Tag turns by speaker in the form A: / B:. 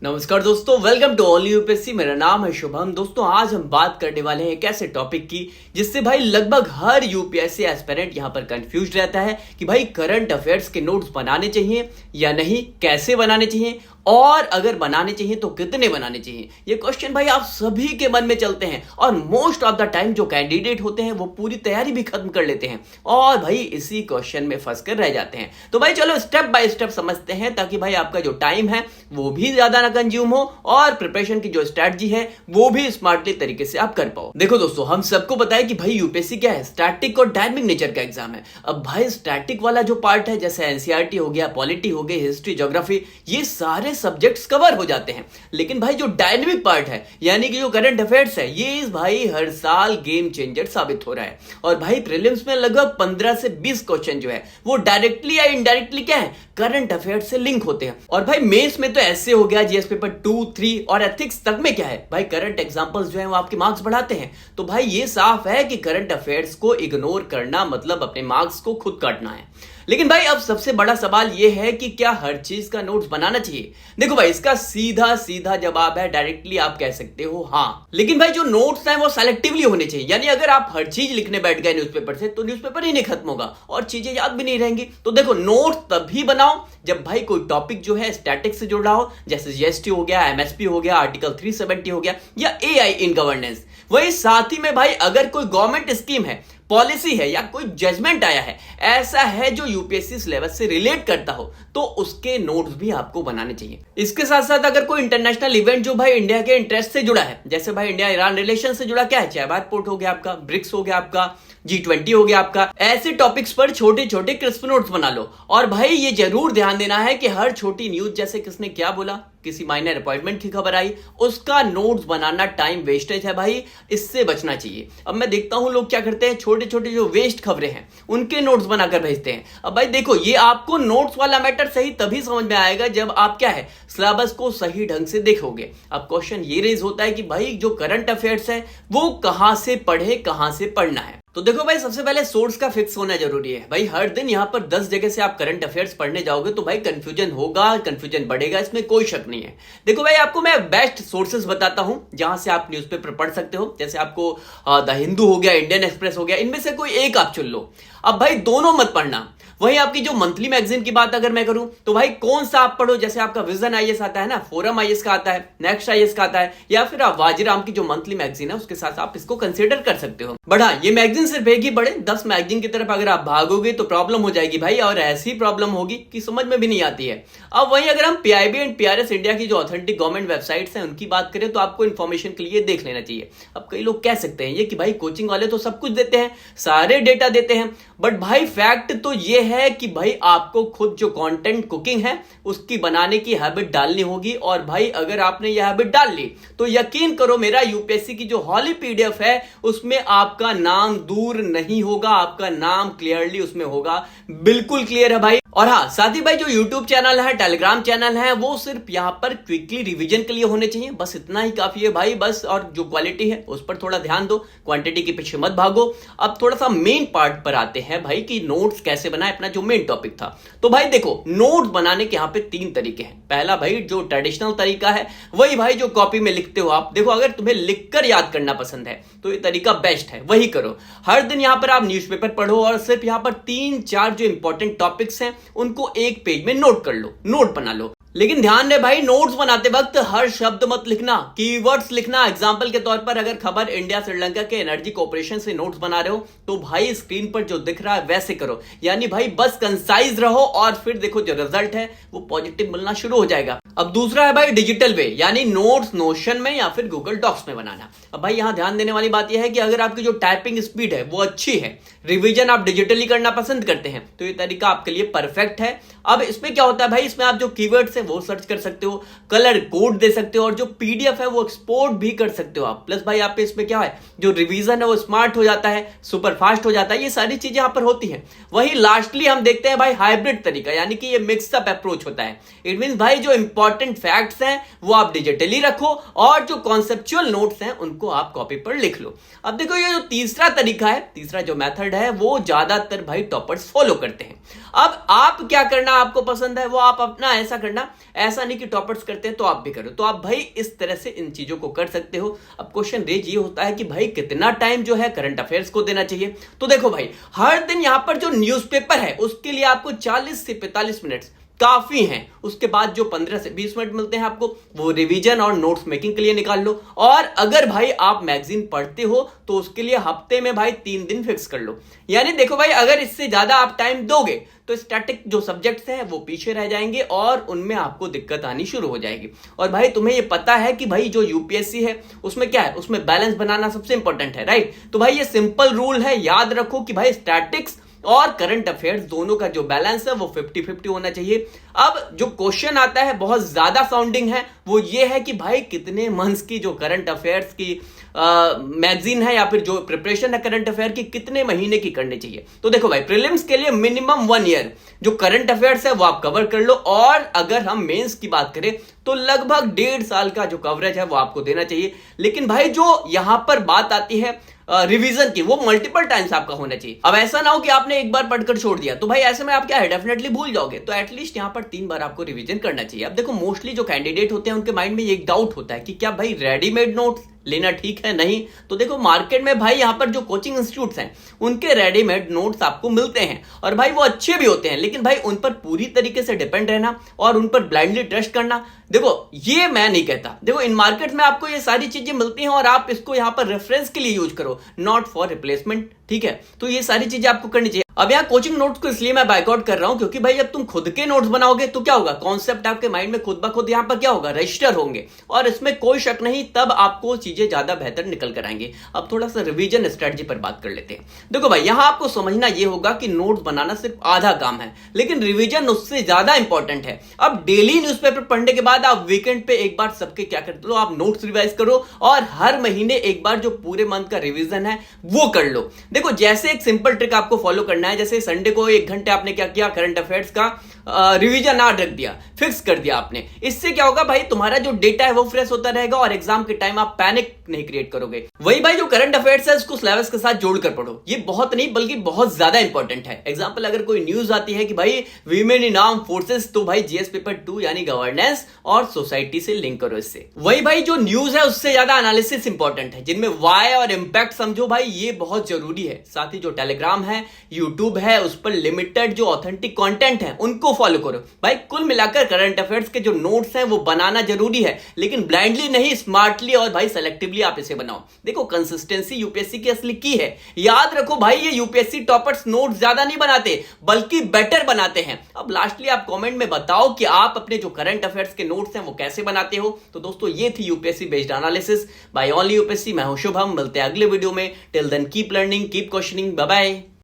A: नमस्कार दोस्तों, welcome to all UPSC. मेरा नाम है शुभम। दोस्तों आज हम बात करने वाले हैं एक ऐसे टॉपिक की जिससे भाई लगभग हर यूपीएससी एस्पिरेंट यहाँ पर कंफ्यूज रहता है कि भाई करंट अफेयर्स के नोट्स बनाने चाहिए या नहीं, कैसे बनाने चाहिए और अगर बनाने चाहिए तो कितने बनाने चाहिए। ये क्वेश्चन भाई आप सभी के मन में चलते हैं और मोस्ट ऑफ द टाइम जो कैंडिडेट होते हैं वो पूरी तैयारी भी खत्म कर लेते हैं और भाई इसी क्वेश्चन में फंस कर रह जाते हैं। तो भाई चलो स्टेप बाय स्टेप समझते हैं ताकि भाई आपका जो टाइम है वो भी ज्यादा ना कंज्यूम हो और प्रिपरेशन की जो स्ट्रेटजी है वो भी स्मार्टली तरीके से आप कर पाओ। देखो दोस्तों, हम सबको पता है कि भाई यूपीएससी क्या है, स्टैटिक और डायनामिक नेचर का एग्जाम है। अब भाई स्टैटिक वाला जो पार्ट है जैसे एनसीईआरटी हो गया, पॉलिटी हो गई, हिस्ट्री, ज्योग्राफी, ये सारे सब्जेक्ट्स कवर हो जाते हैं। लेकिन भाई जो डायनामिक पार्ट है यानी कि जो करंट अफेयर्स है, ये इस भाई हर साल गेम चेंजर साबित हो रहा है। और भाई प्रीलिम्स में लगभग 15 से 20 क्वेश्चन जो है वो डायरेक्टली या इनडायरेक्टली क्या है, करंट अफेयर्स से लिंक होते हैं। और भाई मेंस में तो ऐसे हो गया, जीएस पेपर 2, 3 और एथिक्स तक में क्या है भाई, करंट एग्जांपल्स जो है वो आपके मार्क्स बढ़ाते हैं। तो भाई ये साफ है कि करंट अफेयर्स को इग्नोर करना मतलब अपने मार्क्स को खुद काटना है। लेकिन भाई अब सबसे बड़ा सवाल यह है कि क्या हर चीज का नोट्स बनाना चाहिए। देखो भाई इसका सीधा सीधा जवाब है, डायरेक्टली आप कह सकते हो हाँ। लेकिन भाई जो नोट्स हैं वो सेलेक्टिवली होने चाहिए, यानी अगर आप हर चीज लिखने बैठ गए न्यूज़पेपर से तो न्यूज़पेपर ही नहीं खत्म होगा और चीजें याद भी नहीं रहेंगी। तो देखो नोट्स तभी बनाओ जब भाई कोई टॉपिक जो है स्टैटिक से जुड़ा हो, जैसे जीएसटी हो गया, एमएसपी हो गया, आर्टिकल 370 हो गया या एआई इन गवर्नेंस। वही साथ ही में भाई अगर कोई गवर्नमेंट स्कीम है, पॉलिसी है या कोई जजमेंट आया है, ऐसा है जो यूपीएससी सिलेबस से रिलेट करता हो, तो उसके नोट्स भी आपको बनाने चाहिए। इसके साथ साथ अगर कोई इंटरनेशनल इवेंट जो भाई इंडिया के इंटरेस्ट से जुड़ा है, जैसे भाई इंडिया ईरान रिलेशन से जुड़ा क्या है, चाबाद पोर्ट हो गया आपका, ब्रिक्स हो गया आपका, G20 हो गया आपका, ऐसे टॉपिक्स पर छोटे छोटे क्रिस्प नोट्स बना लो। और भाई ये जरूर ध्यान देना है कि हर छोटी न्यूज, जैसे किसने क्या बोला, किसी माइनर अपॉइंटमेंट की खबर आई, उसका नोट्स बनाना टाइम वेस्टेज है भाई, इससे बचना चाहिए। अब मैं देखता हूं लोग क्या करते हैं, छोटे छोटे जो वेस्ट खबरें हैं उनके नोट्स बनाकर भेजते हैं। अब भाई देखो ये आपको नोट्स वाला मैटर सही तभी समझ में आएगा जब आप क्या है, सिलेबस को सही ढंग से देखोगे। अब क्वेश्चन ये रेज होता है कि भाई जो करंट अफेयर्स है वो कहां से पढ़े, कहां से पढ़ना है। तो देखो भाई सबसे पहले सोर्स का फिक्स होना जरूरी है। भाई हर दिन यहां पर 10 जगह से आप करंट अफेयर्स पढ़ने जाओगे तो भाई कंफ्यूजन होगा, कंफ्यूजन बढ़ेगा, इसमें कोई शक नहीं है। देखो भाई आपको मैं बेस्ट सोर्सेज बताता हूं जहां से आप न्यूज़पेपर पढ़ सकते हो। जैसे आपको द हिंदू हो गया, इंडियन एक्सप्रेस हो गया, इनमें से कोई एक आप चुन लो। अब भाई दोनों मत पढ़ना। वहीं आपकी जो मंथली मैगजीन की बात अगर मैं करूं तो भाई कौन सा आप पढ़ो, जैसे आपका विजन आईएएस आता है ना, फोरम आईएएस का आता है, नेक्स्ट आईएएस का आता है, या फिर आप वाजीराम की जो मंथली मैगजीन है उसके साथ आप इसको कंसीडर कर सकते हो। बट हाँ, ये मैगजीन सिर्फ एक ही पढ़े, 10 मैगजीन की तरफ अगर आप भागोगे तो प्रॉब्लम हो जाएगी भाई, और ऐसी प्रॉब्लम होगी कि समझ में भी नहीं आती है। अब वहीं अगर हम पीआईबी एंड पीआरएस इंडिया की जो ऑथेंटिक गवर्नमेंट वेबसाइट्स हैं उनकी बात करें तो आपको इन्फॉर्मेशन के लिए देख लेना चाहिए। अब कई लोग कह सकते हैं ये कि भाई कोचिंग वाले तो सब कुछ देते हैं, सारे डेटा देते हैं, बट भाई फैक्ट तो ये है कि भाई आपको खुद जो कंटेंट कुकिंग है उसकी बनाने की हैबिट डालनी होगी। और भाई अगर आपने यह हैबिट डाल ली तो यकीन करो मेरा यूपीएससी की जो हॉली पीडीएफ है उसमें आपका नाम दूर नहीं होगा, आपका नाम क्लियरली उसमें होगा। बिल्कुल क्लियर है भाई। और हाँ, साथ ही भाई जो यूट्यूब चैनल है, टेलीग्राम चैनल है, वो सिर्फ यहां पर क्विकली रिवीजन के लिए होने चाहिए, बस इतना ही काफी है भाई। बस और जो क्वालिटी है उस पर थोड़ा ध्यान दो, क्वांटिटी के पीछे मत भागो। अब थोड़ा सा मेन पार्ट पर आते हैं भाई कि नोट्स कैसे बनाए, अपना जो मेन टॉपिक था। तो भाई देखो नोट्स बनाने के यहाँ पे 3 तरीके हैं। पहला भाई जो ट्रेडिशनल तरीका है वही भाई जो कॉपी में लिखते हो आप। देखो अगर तुम्हें लिखकर याद करना पसंद है तो ये तरीका बेस्ट है, वही करो। हर दिन यहाँ पर आप न्यूज़पेपर पढ़ो और सिर्फ यहाँ पर 3-4 जो इंपॉर्टेंट टॉपिक्स हैं उनको एक पेज में नोट कर लो, नोट बना लो। लेकिन ध्यान रहे भाई नोट्स बनाते वक्त हर शब्द मत लिखना, कीवर्ड्स लिखना। एग्जांपल के तौर पर अगर खबर इंडिया श्रीलंका के एनर्जी कॉर्पोरेशन से नोट्स बना रहे हो तो भाई स्क्रीन पर जो दिख रहा है वैसे करो, यानी भाई बस कंसाइज रहो और फिर देखो जो रिजल्ट है वो पॉजिटिव मिलना शुरू हो जाएगा। अब दूसरा है भाई डिजिटल वे, यानी नोट्स नोशन में या फिर गूगल डॉक्स में बनाना। अब भाई यहां ध्यान देने वाली बात यह है कि अगर आपकी जो टाइपिंग स्पीड है वो अच्छी है, रिवीजन आप डिजिटली करना पसंद करते हैं, तो ये तरीका आपके लिए परफेक्ट है। अब इसमें क्या होता है भाई, इसमें आप जो कीवर्ड्स हैं वो सर्च कर सकते हो, कलर कोड दे सकते हो और जो पीडीएफ है वो एक्सपोर्ट भी कर सकते हो आप। प्लस भाई आप इसमें क्या है, जो रिवीजन है वो स्मार्ट हो जाता है, सुपर फास्ट हो जाता है, ये सारी चीजें यहां पर होती हैं। वहीं लास्टली हम देखते हैं भाई हाइब्रिड तरीका, यानी कि ये मिक्सअप अप्रोच होता है। इट मींस भाई जो इंपॉर्टेंट फैक्ट्स हैं वो आप डिजिटली रखो और जो कॉन्सेप्चुअल नोट्स हैं उनको आप कॉपी पर लिख लो। अब देखो ये जो तीसरा तरीका है, तीसरा जो मेथड है वो ज्यादातर भाई टॉपर्स फॉलो करते हैं। अब आप क्या करना आपको पसंद है वो आप अपना ऐसा करना ऐसा नहीं कि टॉपर्स करते हैं तो आप भी करो। तो आप भाई इस तरह से इन चीजों को कर सकते हो। अब क्वेश्चन रेज ये होता है कि भाई कितना टाइम जो है करंट अफेयर्स को देना चाहिए। तो देखो भाई, हर दिन यहां पर जो न्यूज़पेपर है उसके लिए आपको 40 से 45 मिनट काफी हैं। उसके बाद जो 15 से 20 मिनट मिलते हैं आपको, वो रिवीजन और नोट्स मेकिंग के लिए निकाल लो। और अगर भाई आप मैगजीन पढ़ते हो तो उसके लिए हफ्ते में भाई 3 दिन फिक्स कर लो। यानी देखो भाई, अगर इससे ज्यादा आप टाइम दोगे तो स्टैटिक जो सब्जेक्ट्स हैं वो पीछे रह जाएंगे और उनमें आपको दिक्कत आनी शुरू हो जाएगी। और भाई तुम्हें ये पता है कि भाई जो यूपीएससी है उसमें क्या है, उसमें बैलेंस बनाना सबसे इंपॉर्टेंट है, राइट। तो भाई ये सिंपल रूल है, याद रखो कि भाई स्टैटिक्स और करंट अफेयर्स दोनों का जो बैलेंस है वो 50-50 होना चाहिए। अब जो क्वेश्चन आता है बहुत ज्यादा साउंडिंग है, वो ये है कि भाई कितने मंथ्स की जो करंट अफेयर्स की मैगजीन है या फिर जो प्रिपरेशन है करंट अफेयर की, कितने महीने की करनी चाहिए। तो देखो भाई, प्रीलिम्स के लिए मिनिमम 1 ईयर जो करंट अफेयर्स है वो आप कवर कर लो। और अगर हम मेंस की बात करें तो लगभग 1.5 साल का जो कवरेज है वो आपको देना चाहिए। लेकिन भाई जो यहां पर बात आती है रिवीजन की, वो मल्टीपल टाइम्स आपका होना चाहिए। अब ऐसा ना हो कि आपने एक बार पढ़कर छोड़ दिया, तो भाई ऐसे में आप क्या है, डेफिनेटली भूल जाओगे। तो एटलीस्ट यहां पर 3 बार आपको रिवीजन करना चाहिए। अब देखो, मोस्टली जो कैंडिडेट होते हैं उनके माइंड में एक डाउट होता है कि क्या भाई रेडीमेड नोट्स लेना ठीक है, नहीं। तो देखो, मार्केट में भाई यहां पर जो कोचिंग इंस्टीट्यूट्स हैं उनके रेडीमेड नोट्स आपको मिलते हैं और भाई वो अच्छे भी होते हैं। लेकिन भाई उन पर पूरी तरीके से डिपेंड रहना और उन पर ब्लाइंडली ट्रस्ट करना, देखो ये मैं नहीं कहता। देखो, इन मार्केट में आपको ये सारी चीजें मिलती हैं और आप इसको यहां पर रेफरेंस के लिए यूज करो, नॉट फॉर रिप्लेसमेंट, ठीक है। तो ये सारी चीजें आपको करनी चाहिए। अब यहाँ कोचिंग नोट्स को इसलिए मैं बाइकआउट कर रहा हूं क्योंकि भाई जब तुम खुद के नोट्स बनाओगे तो क्या होगा, कॉन्सेप्ट आपके माइंड में खुद ब खुद यहां पर क्या होगा, रजिस्टर होंगे और इसमें कोई शक नहीं, तब आपको चीजें ज्यादा बेहतर निकल कर आएंगे। अब थोड़ा सा रिवीजन स्ट्रेटजी पर बात कर लेते हैं। देखो भाई, यहां आपको समझना यह होगा कि नोट्स बनाना सिर्फ आधा काम है, लेकिन रिवीजन उससे ज्यादा इंपॉर्टेंट है। अब डेली न्यूज़पेपर पढ़ने के बाद आप वीकेंड पे एक बार सबके क्या करते लो, आप नोट्स रिवाइज करो और हर महीने एक बार जो पूरे मंथ का रिवीजन है वो कर लो। देखो, जैसे एक सिंपल ट्रिक आपको फॉलो करना है, जैसे संडे को 1 घंटे आपने क्या किया, करंट अफेयर्स का रिवीजन आज रख दिया, फिक्स कर दिया आपने। इससे क्या होगा भाई, तुम्हारा जो डेटा है वो फ्रेश होता रहेगा और एग्जाम के टाइम आप पैनिक नहीं क्रिएट करोगे। वही भाई जो करंट अफेयर्स है उसको सिलेबस के साथ जोड़कर पढ़ो, ये बहुत नहीं बल्कि बहुत ज्यादा इंपॉर्टेंट है। एग्जांपल, अगर कोई न्यूज आती है कि भाई वीमेन इन आर्म फोर्सेस, तो भाई जीएस पेपर 2 यानी गवर्नेंस और सोसाइटी से लिंक करो इससे। वही भाई जो न्यूज है उससे ज्यादा एनालिसिस इंपॉर्टेंट है, जिनमें वाई और इंपैक्ट समझो भाई, ये बहुत जरूरी है। साथ ही जो टेलीग्राम है, यूट्यूब है, उस पर लिमिटेड जो ऑथेंटिक कंटेंट है उनको फॉलो करो। भाई कुल मिलाकर करंट अफेयर्स के जो नोट्स हैं वो बनाना जरूरी है, लेकिन ब्लाइंडली नहीं, स्मार्टली और भाई सेलेक्टिवली आप इसे बनाओ। देखो, कंसिस्टेंसी यूपीएससी की असली की है। याद रखो भाई, ये यूपीएससी टॉपर्स नोट्स ज्यादा नहीं बनाते बल्कि बेटर बनाते हैं। अब लास्टली आप कमेंट में बताओ कि आप अपने जो करंट अफेयर्स के नोट्स हैं वो कैसे बनाते हो। तो दोस्तों, ये थी UPSC based analysis by only UPSC. मैं हूं शुभम, मिलते हैं अगले वीडियो में। Till then keep learning, keep questioning, bye bye.